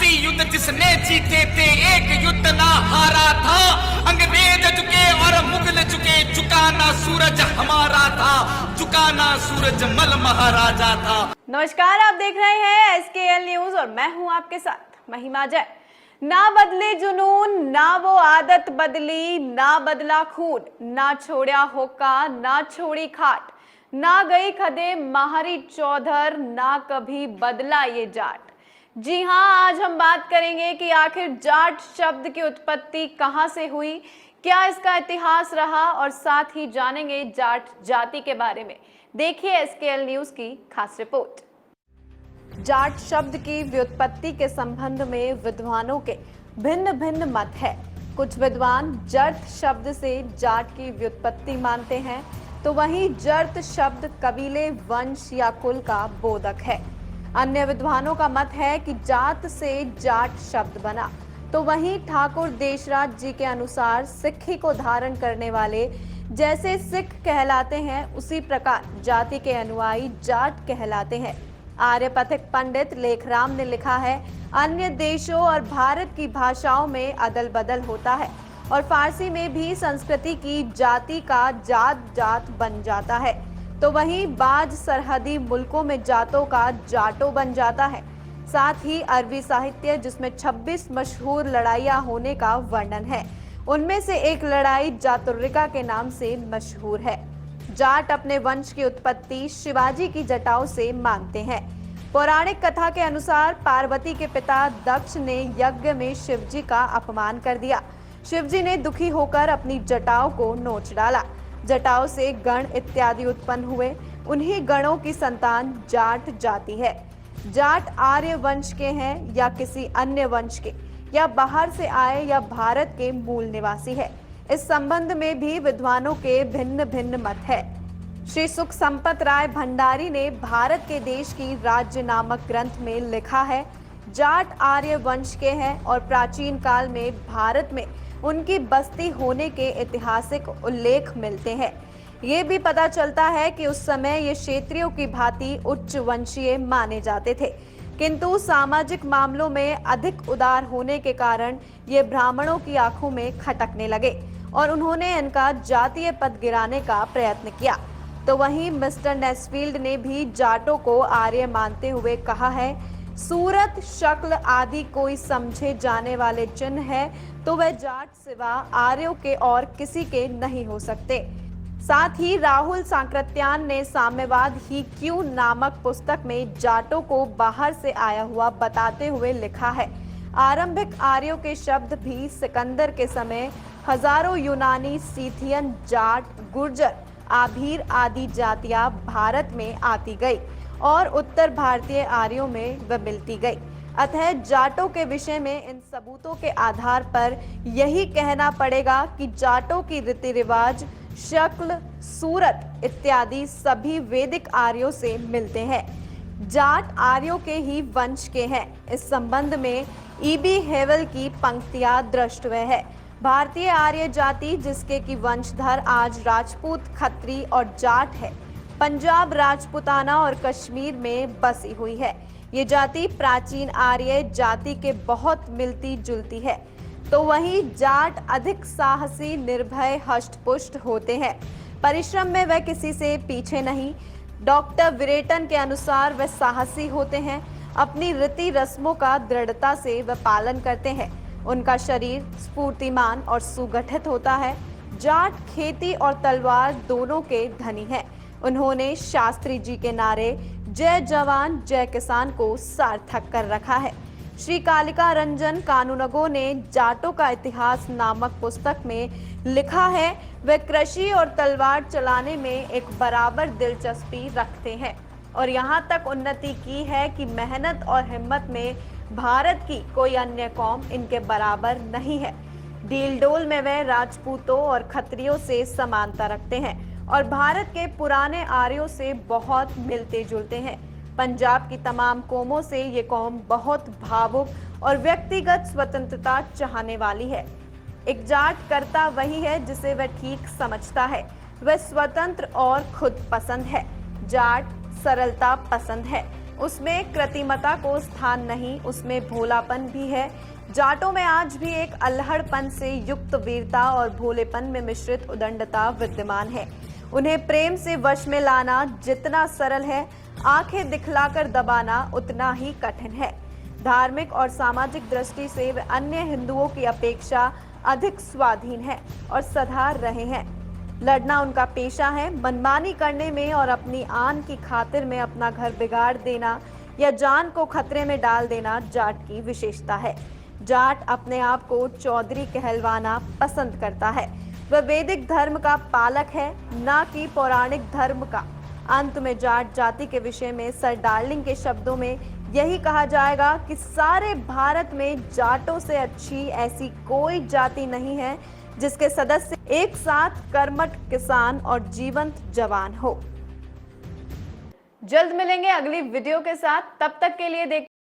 आखिरी युद्ध जिसने जीते थे, एक युद्ध ना हारा था। अंग्रेज झुके और मुगल झुके, झुका ना सूरज हमारा था, झुका ना सूरज मल महाराजा था। नमस्कार, आप देख रहे हैं SKL न्यूज और मैं हूं आपके साथ महिमा जय। ना बदले जुनून, ना वो आदत बदली, ना बदला खून, ना छोड़ा होका, ना छोड़ी खाट, ना गई खदे माहरी चौधर, ना कभी बदला ये जाट। जी हाँ, आज हम बात करेंगे कि आखिर जाट शब्द की उत्पत्ति कहां से हुई, क्या इसका इतिहास रहा और साथ ही जानेंगे जाट जाति के बारे में। देखिए SKL न्यूज की खास रिपोर्ट। जाट शब्द की व्युत्पत्ति के संबंध में विद्वानों के भिन्न भिन्न मत है। कुछ विद्वान जर्त शब्द से जाट की व्युत्पत्ति मानते हैं, तो वहीं जर्त शब्द कबीले, वंश या कुल का बोधक है। अन्य विद्वानों का मत है कि जात से जाट शब्द बना, तो वहीं ठाकुर देशराज जी के अनुसार सिक्खी को धारण करने वाले जैसे सिख कहलाते हैं, उसी प्रकार जाति के अनुयायी जाट कहलाते हैं। आर्यपथिक पंडित लेखराम ने लिखा है, अन्य देशों और भारत की भाषाओं में अदल बदल होता है और फारसी में भी संस्कृति की जाति का जात जात बन जाता है, तो वहीं बाज सरहदी मुल्कों में जातों का जाटो बन जाता है। साथ ही अरबी साहित्य जिसमें 26 मशहूर लड़ाइयाँ होने का वर्णन है, उनमें से एक लड़ाई जातुर्रिका के नाम से मशहूर है। जाट अपने वंश की उत्पत्ति शिवाजी की जटाओं से मानते हैं। पौराणिक कथा के अनुसार पार्वती के पिता दक्ष ने यज्ञ में शिवजी का अपमान कर दिया। शिवजी ने दुखी होकर अपनी जटाओं को नोच डाला। जटाओं से गण इत्यादि उत्पन्न हुए। उन्हीं गणों की संतान जाट जाति है। जाट आर्य वंश के हैं या किसी अन्य वंश के, या बाहर से आए या भारत के मूल निवासी है, इस संबंध में भी विद्वानों के भिन्न भिन्न मत है। श्री सुख संपत राय भंडारी ने भारत के देश की राज्य नामक ग्रंथ में लिखा है, जाट आर्य वंश के हैं और प्राचीन काल में भारत में उनकी बस्ती होने के ऐतिहासिक उल्लेख मिलते हैं। ये भी पता चलता है कि उस समय ये क्षेत्रियों की भांति उच्च वंशीय माने जाते थे, किंतु सामाजिक मामलों में अधिक उदार होने के कारण ये ब्राह्मणों की आंखों में खटकने लगे और उन्होंने इनका जातीय पद गिराने का प्रयत्न किया। तो वहीं मिस्टर नेस्फील्ड ने भी जाटों को आर्य मानते हुए कहा है, सूरत, शक्ल आदि कोई समझे जाने वाले चिन्ह है तो वह जाट सिवा आर्यों के और किसी के नहीं हो सकते। साथ ही राहुल सांकृत्यान ने साम्यवाद ही क्यों नामक पुस्तक में जाटों को बाहर से आया हुआ बताते हुए लिखा है, आरंभिक आर्यों के शब्द भी सिकंदर के समय हजारों यूनानी, सीथियन, जाट, गुर्जर, आभीर आदि जातियां भारत में आती गई और उत्तर भारतीय आर्यों में वह मिलती गई। अतः जाटों के विषय में इन सबूतों के आधार पर यही कहना पड़ेगा कि जाटों की रीति रिवाज, शक्ल, सूरत इत्यादि सभी वैदिक आर्यों से मिलते हैं। जाट आर्यों के ही वंश के हैं। इस संबंध में E.B. हेवल की पंक्तियां द्रष्टव्य है। भारतीय आर्य जाति जिसके की वंशधर आज राजपूत, खत्री और जाट है, पंजाब, राजपुताना और कश्मीर में बसी हुई है। ये जाति प्राचीन आर्य जाति के बहुत मिलती जुलती है। तो वहीं जाट अधिक साहसी, निर्भय, हष्टपुष्ट होते हैं। परिश्रम में वह किसी से पीछे नहीं। डॉक्टर विरेटन के अनुसार वह साहसी होते हैं। अपनी रीति रस्मों का दृढ़ता से वह पालन करते हैं। उनका शरीर स्फूर्तिमान और सुगठित होता है। जाट खेती और तलवार दोनों के धनी हैं। उन्होंने शास्त्री जी के नारे जय जवान जय किसान को सार्थक कर रखा है। श्री कालिका रंजन कानूनगो ने जाटों का इतिहास नामक पुस्तक में लिखा है, वे कृषि और तलवार चलाने में एक बराबर दिलचस्पी रखते हैं और यहाँ तक उन्नति की है कि मेहनत और हिम्मत में भारत की कोई अन्य कौम इनके बराबर नहीं है। डील डोल में वे राजपूतों और खत्रियों से समानता रखते हैं और भारत के पुराने आर्यों से बहुत मिलते जुलते हैं। पंजाब की तमाम कौमों से ये कौम बहुत भावुक और व्यक्तिगत स्वतंत्रता चाहने वाली है। एक जाट करता वही है जिसे वह ठीक समझता है। वह स्वतंत्र और खुद पसंद है। जाट सरलता पसंद है। उसमें कृत्रिमता को स्थान नहीं, उसमें भोलापन भी है। जाटों में आज भी एक अल्हड़पन से युक्त वीरता और भोलेपन में मिश्रित उदंडता विद्यमान है। उन्हें प्रेम से वश में लाना जितना सरल है, आंखें दिखलाकर दबाना उतना ही कठिन है। धार्मिक और सामाजिक दृष्टि से वे अन्य हिंदुओं की अपेक्षा अधिक स्वाधीन हैं और सधा रहे हैं। लड़ना उनका पेशा है। मनमानी करने में और अपनी आन की खातिर में अपना घर बिगाड़ देना या जान को खतरे में डाल देना जाट की विशेषता है। जाट अपने आप को चौधरी कहलवाना पसंद करता है। वह वैदिक धर्म का पालक है, ना कि पौराणिक धर्म का। अंत में जाट जाति के विषय में सर डार्लिंग के शब्दों में यही कहा जाएगा कि सारे भारत में जाटों से अच्छी ऐसी कोई जाति नहीं है जिसके सदस्य एक साथ कर्मठ किसान और जीवंत जवान हो। जल्द मिलेंगे अगली वीडियो के साथ, तब तक के लिए देख